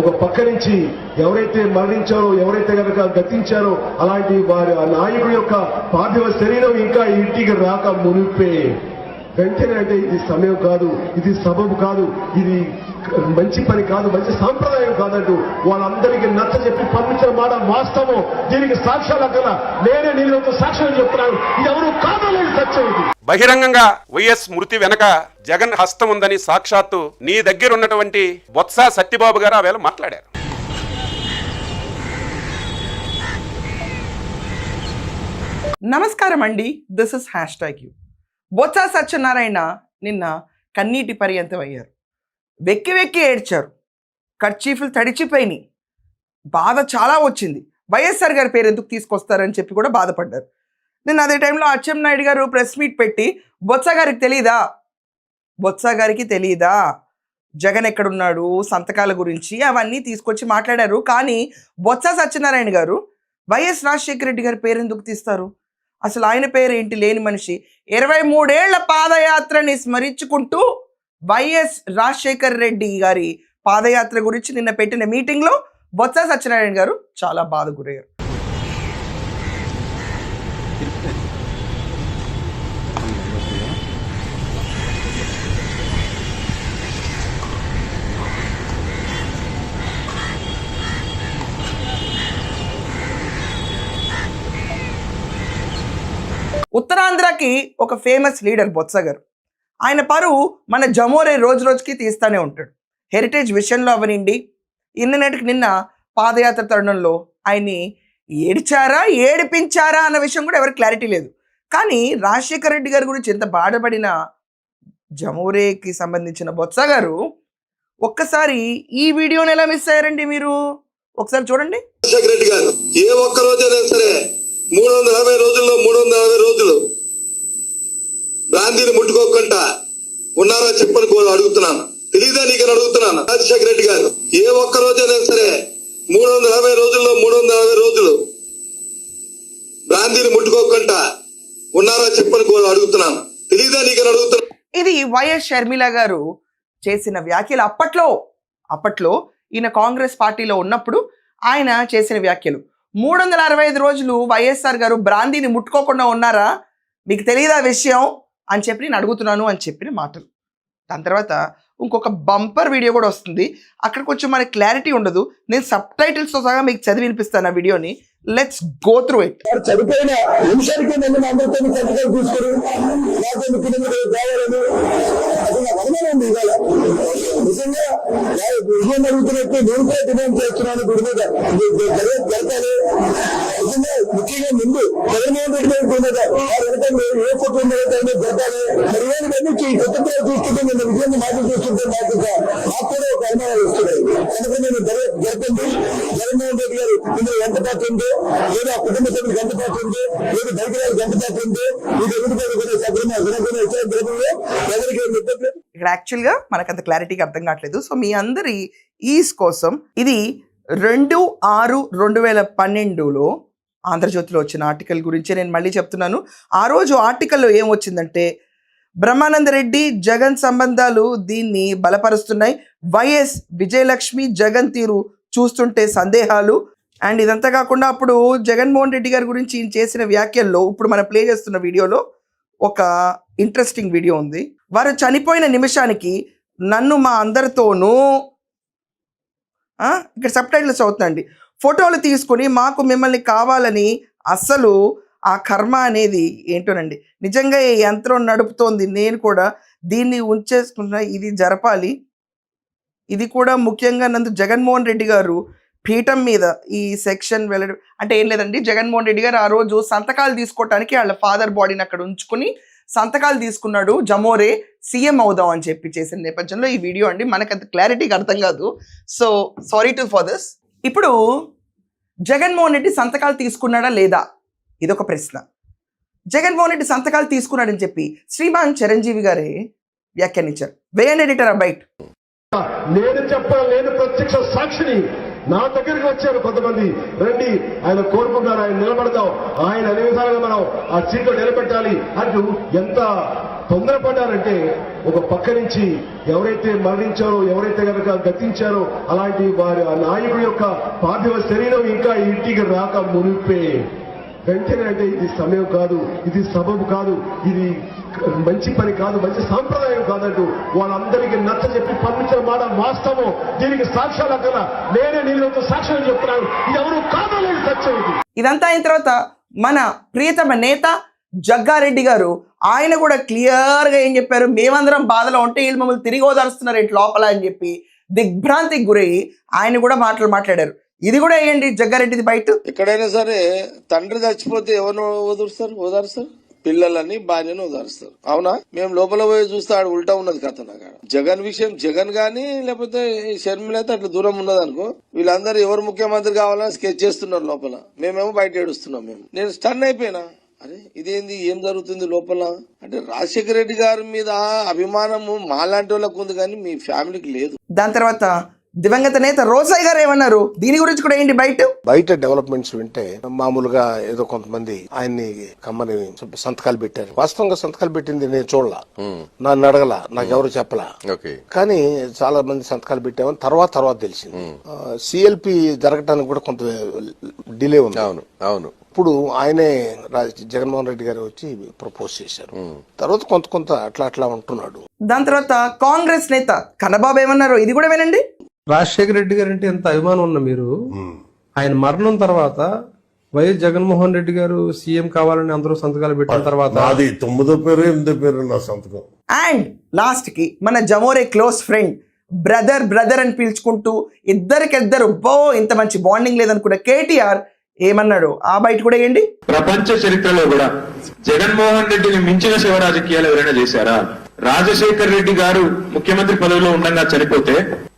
ఒక పక్క నుంచి ఎవరైతే మరణించారో, ఎవరైతే కనుక గతించారో అలాంటి వారి ఆ నాయకుడి యొక్క పార్థివ శరీరం ఇంకా ఇంటికి రాక మునిపే వెంటనే అంటే ఇది సమయం కాదు, ఇది సబబు కాదు, ఇది మంచి పని కాదు, మంచి సాంప్రదాయం కాదంటూ వాళ్ళందరికీ నచ్చ చెప్పి పంపించిన మాట వాస్తవం. దీనికి సాక్ష్యాలు అక్కడ నేనే నీళ్ళతో సాక్ష్యం చెప్తున్నాను. ఇది ఎవరు కాదలేని సత్యం. ఇది బహిరంగంగా వైఎస్ మృతి వెనక జగన్ హస్తం ఉందని సాక్షాత్తు నీ దగ్గర ఉన్నటువంటి బొత్స సత్యబాబు గారు ఆవేళ మాట్లాడారు. నమస్కారం అండి, this is #you. Botsa Satyanarayana నిన్న కన్నీటి పర్యంతం అయ్యారు. వెక్కి వెక్కి ఏడ్చారు. కర్చీఫ్లు తడిచిపోయినాయి. బాధ చాలా వచ్చింది. వైఎస్ఆర్ గారి పేరు ఎందుకు తీసుకొస్తారని చెప్పి కూడా బాధపడ్డారు. నేను అదే టైంలో అచ్చెన్నాయుడు గారు ప్రెస్ మీట్ పెట్టి బొత్స గారికి తెలియదా జగన్ ఎక్కడున్నాడు, సంతకాల గురించి అవన్నీ తీసుకొచ్చి మాట్లాడారు. కానీ బొత్స సత్యనారాయణ గారు వైఎస్ రాజశేఖర రెడ్డి గారి పేరు ఎందుకు తీస్తారు? అసలు ఆయన పేరు ఏంటి? లేని మనిషి 23 ఏళ్ల పాదయాత్రని స్మరించుకుంటూ వైఎస్ రాజశేఖర రెడ్డి గారి పాదయాత్ర గురించి నిన్న పెట్టిన మీటింగ్లో బొత్స సత్యనారాయణ గారు చాలా బాధ గురయ్యారు. ఉత్తరాంధ్రకి ఒక ఫేమస్ లీడర్ బొత్స గారు. ఆయన పరువు మన జమోరే రోజు రోజుకి తీస్తూనే ఉంటాడు. హెరిటేజ్ విషయంలో అవనండి, నిన్న పాదయాత్ర తరుణంలో ఆయన్ని ఏడిపించారా అన్న విషయం కూడా ఎవరికి క్లారిటీ లేదు. కానీ రాజశేఖర రెడ్డి గారి గురించి ఎంత బాధపడిన జమోరేకి సంబంధించిన బొత్స గారు ఒక్కసారి ఈ వీడియోని ఎలా మిస్ అయ్యారండి మీరు? ఒకసారి చూడండి. రాజశేఖర రెడ్డి గారు ఏ ఒక్క రోజైనా సరే 360 రోజుల్లో 360 రోజులు బ్రాందీని ముట్టుకోకుండా ఉన్నారా చెప్పని అడుగుతున్నాను. తెలీదా నీకని అడుగుతున్నాను. రాజశేఖర రెడ్డి గారు ఏ ఒక్క రోజైనా సరే 360 రోజుల్లో 360 రోజులు బ్రాందీని ముట్టుకోకుండా ఉన్నారా చెప్పని అడుగుతున్నాను. తెలీదా నీకని అడుగుతున్నాను. ఇది వైఎస్ షర్మిల గారు చేసిన వ్యాఖ్యలు. అప్పట్లో ఈయన కాంగ్రెస్ పార్టీలో ఉన్నప్పుడు ఆయన చేసిన వ్యాఖ్యలు. 365 రోజులు వైఎస్ఆర్ గారు బ్రాందీని ముట్టుకోకుండా ఉన్నారా, మీకు తెలియదా విషయం అని చెప్పి నేను అడుగుతున్నాను అని చెప్పిన మాటలు. దాని తర్వాత ఇంకొక బంపర్ వీడియో కూడా వస్తుంది. అక్కడ కొంచెం మనకి క్లారిటీ ఉండదు. నేను సబ్‌టైటిల్స్తో సహా మీకు చదివి వినిపిస్తాను ఆ వీడియోని. Let's go through it. చనిపోయిన నిమిషానికి నన్ను అందరితో సంతకాలు తీసుకొని నాతో ముఖ్యమంత్రి కావాలని వదలండి. ఇవాళ నిజంగా విజయం అడుగుతున్నట్టు నేను కూడా డిమాండ్ చేస్తున్నాను. గుడి మీద జరగాలి. నిజంగా ముఖ్యంగా ముందు జగన్మోహన్ రెడ్డి గారి గుడి మీద ఏ ఫోటో జరగాలి. మరి ఏమి కొత్తగా చూస్తుంటే నిన్న విజయాన్ని మాటలు చూస్తుంటే నాకు కూడా ఒక అనుమానాలు వస్తున్నాయి. కనుక నేను జరగండి. జగన్మోహన్ రెడ్డి గారు ఇందులో ఎంత పాత్ర ఉందో, లేదా కుటుంబ సభ్యులకు ఎంత పాత్ర ఉందో, లేదా బయటకు ఎంత పాత్ర ఉందో, ఇది ఇక్కడ యాక్చువల్గా మనకు అంత క్లారిటీగా అర్థం కావట్లేదు. సో మీ అందరి ఈజ్ కోసం ఇది 2/6/2012లో ఆంధ్రజ్యోతిలో వచ్చిన ఆర్టికల్ గురించి నేను మళ్ళీ చెప్తున్నాను. ఆ రోజు ఆర్టికల్లో ఏమొచ్చిందంటే, బ్రహ్మానందరెడ్డి జగన్ సంబంధాలు దీన్ని బలపరుస్తున్నాయి, వైఎస్ విజయలక్ష్మి జగన్ తీరు చూస్తుంటే సందేహాలు. అండ్ ఇదంతా కాకుండా అప్పుడు జగన్మోహన్ రెడ్డి గారి గురించి ఈయన చేసిన వ్యాఖ్యల్లో ఇప్పుడు మనం ప్లే చేస్తున్న వీడియోలో ఒక ఇంట్రెస్టింగ్ వీడియో ఉంది. వారు చనిపోయిన నిమిషానికి నన్ను మా అందరితోనూ ఇక్కడ సబ్‌టైటిల్స్ అవుతుందండి, ఫోటోలు తీసుకుని మాకు మిమ్మల్ని కావాలని. అస్సలు ఆ కర్మ అనేది ఏంటోనండి. నిజంగా ఈ యంత్రం నడుపుతోంది, నేను కూడా దీన్ని ఉంచేసుకున్నా, ఇది జరపాలి. ఇది కూడా ముఖ్యంగా నందు జగన్మోహన్ రెడ్డి గారు పీఠం మీద ఈ సెక్షన్ వెళ్ళడం అంటే ఏం లేదండి. జగన్మోహన్ రెడ్డి గారు ఆ రోజు సంతకాలు తీసుకోవటానికి వాళ్ళ ఫాదర్ బాడీని అక్కడ ఉంచుకుని సంతకాలు తీసుకున్నాడు. జమోరే సీఎం అవుదాం అని చెప్పి చేసిన నేపథ్యంలో ఈ వీడియో అండి. మనకంత క్లారిటీగా అర్థం కాదు. So sorry for this. ఇప్పుడు జగన్మోహన్ రెడ్డి సంతకాలు తీసుకున్నాడా లేదా ఇదొక ప్రశ్న. జగన్మోహన్ రెడ్డి సంతకాలు తీసుకున్నాడని చెప్పి శ్రీమాన్ చిరంజీవి గారే వ్యాఖ్యానించారు. వేయండి ఎడిటర్ ఆ బయట. నేను చెప్పాను, నేను ప్రత్యక్ష సాక్షిని. నా దగ్గరికి వచ్చారు కొంతమంది, రండి ఆయన కోరుకుంటున్నారు, ఆయన నిలబడతాం, ఆయన అనే విధాలుగా మనం ఆ సీట్లో నిలబెట్టాలి అంటూ ఎంత తొందరపడ్డారంటే ఒక పక్క నుంచి ఎవరైతే మరణించారో ఎవరైతే కనుక గతించారో అలాంటి వారి ఆ నాయకుడి యొక్క పార్థివ శరీరం ఇంకా ఇంటికి రాక మునిపే వెంటనే అంటే ఇది సమయం కాదు, ఇది సబబు కాదు, ఇది మంచి పని కాదు, మంచి సాంప్రదాయం కాదంటూ వాళ్ళందరికీ నచ్చ చెప్పి పంపించిన మాట వాస్తవం. దీనికి సాక్ష్యాలు అక్కడ నేనే నీళ్ళతో సాక్ష్యం చెప్తున్నాను. ఇది ఎవరు కాదలేదు సత్యం. ఇది ఇదంతా అయిన తర్వాత మన ప్రియతమ నేత జగ్గారెడ్డి గారు ఆయన కూడా క్లియర్గా ఏం చెప్పారు, మేమందరం బాధలో ఉంటే వీళ్ళు మమ్మల్ని తిరిగి ఓదారుస్తున్నారు ఏంటి లోపల అని చెప్పి దిగ్భ్రాంతికి గురై ఆయన కూడా మాట్లాడారు. ఇది కూడా వేయండి జగ్గారెడ్డిది బయట. ఎక్కడైనా సరే తండ్రి చచ్చిపోతే ఎవరిని ఓదారుస్తారు పిల్లలని భార్యను ఓదారుస్తారు. అవునా? మేము లోపల పోయి చూస్తే ఆడ ఉల్టా ఉన్నది కథ. నాకు జగన్ విషయం జగన్ గానీ లేకపోతే షర్మిల అయితే అట్లా దూరం ఉన్నది అనుకో, వీళ్ళందరూ ఎవరు ముఖ్యమంత్రి కావాలని స్కెచ్ చేస్తున్నారు లోపల, మేమేమో బయట ఏడుస్తున్నాం. నేను స్టన్ అయిపోయినా, అరే ఇదేంది, ఏం జరుగుతుంది లోపల అంటే. రాజశేఖర రెడ్డి గారి మీద అభిమానము మాలాంటి వాళ్ళకు ఉంది కానీ మీ ఫ్యామిలీకి లేదు. దాని తర్వాత దివంగత నేత రోసయ్య గారు ఏమన్నారు, దీని గురించి కూడా ఏంటి బయట డెవలప్మెంట్స్ వింటే మామూలుగా ఏదో కొంతమంది ఆయన్ని కమ్మని సంతకాలు పెట్టారు. వాస్తవంగా సంతకాలు పెట్టింది నేను చూడలా, నన్ను అడగల, నాకెవరు చెప్పలా. కానీ చాలా మంది సంతకాలు పెట్టామని తర్వాత తెలిసింది. సిఎల్పి జరగడానికి కూడా కొంత డిలే ఉంది. అవును ఇప్పుడు ఆయనే జగన్మోహన్ రెడ్డి గారు వచ్చి ప్రపోజ్ చేశారు. తర్వాత కొంత అట్లా ఉంటున్నాడు. దాని తర్వాత కాంగ్రెస్ నేత కన్నబాబు ఏమన్నారు, ఇది కూడా వినండి. రాజశేఖర రెడ్డి గారు అంటే ఎంత అభిమానం ఉన్న మీరు, ఆయన మరణం తర్వాత వైఎస్ జగన్మోహన్ రెడ్డి గారు సీఎం కావాలని అందరూ సంతకాలు పెట్టిన తర్వాత అది 9వ పేరు 8వ పేరు నా సంతకం. అండ్ లాస్ట్ కి మన జమోరే క్లోజ్ ఫ్రెండ్ బ్రదర్ అని పిలుచుకుంటూ ఇద్దరికిద్దరు ఇంత మంచి బాండింగ్ లేదనుకున్న కేటీఆర్ ఏమన్నాడు ఆ బయట కూడా ఏంటి. ప్రపంచ చరిత్రలో కూడా జగన్మోహన్ రెడ్డిని మించిన శివ రాజకీయాలు ఎవరైనా చేశారా? రాజశేఖర్ రెడ్డి గారు ముఖ్యమంత్రి పదవిలో ఉండగా చనిపోతే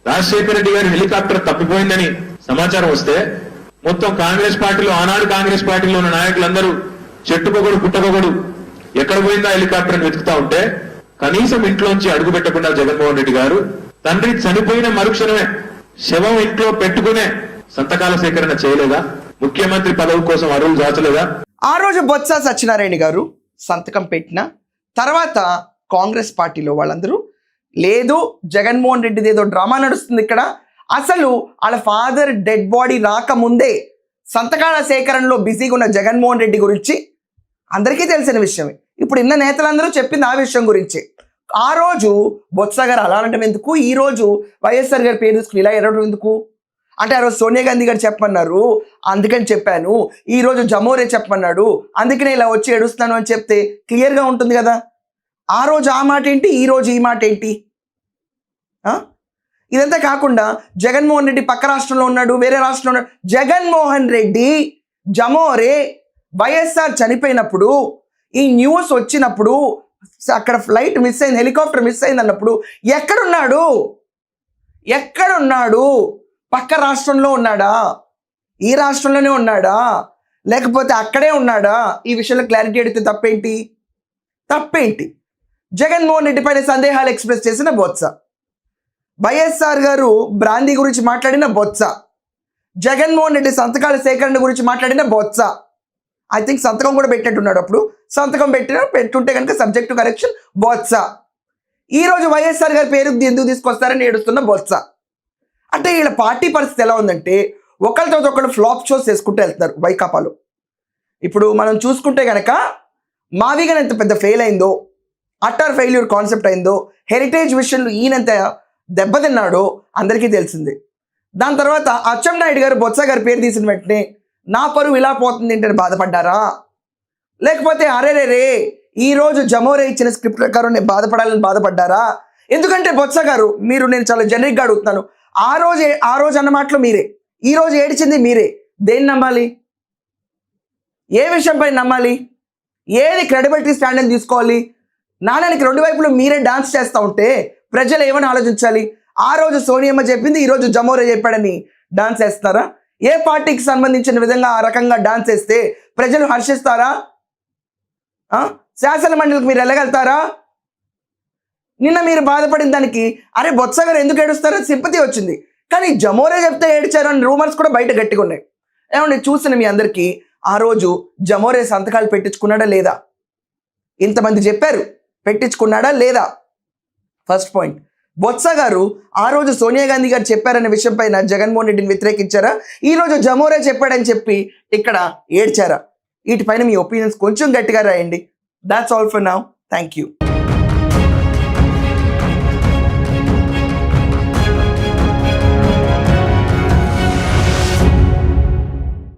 రాజశేఖర రెడ్డి గారి హెలికాప్టర్ తప్పిపోయిందని సమాచారం వస్తే మొత్తం కాంగ్రెస్ పార్టీలో, ఆనాడు కాంగ్రెస్ పార్టీలో ఉన్న నాయకులందరూ చెట్టుకొకడు పుట్టకొకడు ఎక్కడ పోయిందా హెలికాప్టర్ అని వెతుకుతా ఉంటే కనీసం ఇంట్లోంచి అడుగు పెట్టకుండా జగన్మోహన్ రెడ్డి గారు తండ్రి చనిపోయిన మరుక్షణమే శవం ఇంట్లో పెట్టుకునే సంతకాల సేకరణ చేయలేదా? ముఖ్యమంత్రి పదవి కోసం అరువులు దాచలేదా? ఆ రోజు బొత్స సత్యనారాయణ గారు సంతకం పెట్టిన తర్వాత కాంగ్రెస్ పార్టీలో వాళ్ళందరూ లేదు జగన్మోహన్ రెడ్డిది ఏదో డ్రామా నడుస్తుంది ఇక్కడ, అసలు వాళ్ళ ఫాదర్ డెడ్ బాడీ రాకముందే సంతకాల సేకరణలో బిజీగా ఉన్న జగన్మోహన్ రెడ్డి గురించి అందరికీ తెలిసిన విషయమే. ఇప్పుడు ఇన్న నేతలందరూ చెప్పింది ఆ విషయం గురించి. ఆ రోజు బొత్స గారు అలా అనటం ఎందుకు, ఈ రోజు వైఎస్ఆర్ గారి పేరు తీసుకుని ఇలా ఎరవడం ఎందుకు అంటే, ఆ రోజు సోనియా గాంధీ గారు చెప్పమన్నారు అందుకని చెప్పాను, ఈ రోజు జమోరే చెప్పమన్నాడు అందుకనే ఇలా వచ్చి ఏడుస్తున్నాను అని చెప్తే క్లియర్గా ఉంటుంది కదా. ఆ రోజు ఆ మాట ఏంటి, ఈ రోజు ఈ మాట ఏంటి? ఇదంతా కాకుండా జగన్మోహన్ రెడ్డి పక్క రాష్ట్రంలో ఉన్నాడు, వేరే రాష్ట్రంలో ఉన్నాడు. జగన్మోహన్ రెడ్డి జమోరే వైఎస్ఆర్ చనిపోయినప్పుడు ఈ న్యూస్ వచ్చినప్పుడు అక్కడ ఫ్లైట్ మిస్ అయింది, హెలికాప్టర్ మిస్ అయింది అన్నప్పుడు ఎక్కడున్నాడు? పక్క రాష్ట్రంలో ఉన్నాడా, ఈ రాష్ట్రంలోనే ఉన్నాడా, లేకపోతే అక్కడే ఉన్నాడా? ఈ విషయంలో క్లారిటీ అడిగితే తప్పేంటి? జగన్మోహన్ రెడ్డి పైన సందేహాలు ఎక్స్ప్రెస్ చేసిన బొత్స, వైఎస్ఆర్ గారు బ్రాందీ గురించి మాట్లాడిన బొత్స, జగన్మోహన్ రెడ్డి సంతకాల సేకరణ గురించి మాట్లాడిన బొత్స. ఐ థింక్ సంతకం కూడా పెట్టినట్టున్నాడు. అప్పుడు సంతకం పెట్టుంటే కనుక సబ్జెక్టు కరెక్షన్ బొత్స. ఈరోజు వైఎస్ఆర్ గారి పేరు ఎందుకు తీసుకొస్తారని ఏడుస్తున్న బొత్స. అంటే వీళ్ళ పార్టీ పరిస్థితి ఎలా ఉందంటే ఒకరితో ఒకళ్ళు ఫ్లాప్ షోస్ చేసుకుంటూ వెళ్తున్నారు వైకాపాలో. ఇప్పుడు మనం చూసుకుంటే కనుక మావిగన్ ఎంత పెద్ద ఫెయిల్ అయిందో, అట్టర్ ఫెయిల్యూర్ కాన్సెప్ట్ అయిందో, హెరిటేజ్ విషయంలో ఈయనంత దెబ్బతిన్నాడో అందరికీ తెలిసిందే. దాని తర్వాత అచ్చెన్నాయుడు గారు బొత్స గారి పేరు తీసిన వెంటనే నా పరువు ఇలా పోతుంది ఏంటని బాధపడ్డారా? లేకపోతే అరేరే ఈరోజు జమోరే ఇచ్చిన స్క్రిప్ట్ ప్రకారం నేను బాధపడాలని బాధపడ్డారా? ఎందుకంటే బొత్స గారు నేను చాలా జనరిక్గా అడుగుతున్నాను, ఆ రోజు అన్న మాటలు మీరే, ఈ రోజు ఏడిచింది మీరే. దేన్ని నమ్మాలి? ఏ విషయంపై నమ్మాలి? ఏది క్రెడిబిలిటీ స్టాండర్డ్ తీసుకోవాలి? నాణ్యానికి రెండు వైపులు మీరే డాన్స్ చేస్తూ ఉంటే ప్రజలు ఏమని ఆలోచించాలి? ఆ రోజు సోనియమ్మ చెప్పింది, ఈరోజు జమోరే చెప్పాడని డాన్స్ వేస్తారా? ఏ పార్టీకి సంబంధించిన విధంగా ఆ రకంగా డాన్స్ వేస్తే ప్రజలు హర్షిస్తారా? శాసన మండలికి మీరు వెళ్ళగలుగుతారా? నిన్న మీరు బాధపడిన దానికి అరే బొత్స గారు ఎందుకు ఏడుస్తారని సింపతి వచ్చింది, కానీ జమోరే చెప్తే ఏడ్చారు అని రూమర్స్ కూడా బయట గట్టిగా ఉన్నాయి. ఏమండి చూసిన మీ అందరికీ ఆ రోజు జమోరే సంతకాలు పెట్టించుకున్నాడా లేదా? ఇంతమంది చెప్పారు పెట్టించుకున్నాడా లేదా? First point. బొత్స గారు ఆ రోజు సోనియా గాంధీ గారు చెప్పారనే విషయం పైన జగన్మోహన్ రెడ్డిని వ్యతిరేకించారా? ఈ రోజు జమోరే చెప్పాడని చెప్పి ఇక్కడ ఏడ్చారా? వీటిపైన మీ ఒపీనియన్స్ కొంచెం గట్టిగా రాయండి. That's all for now. Thank you.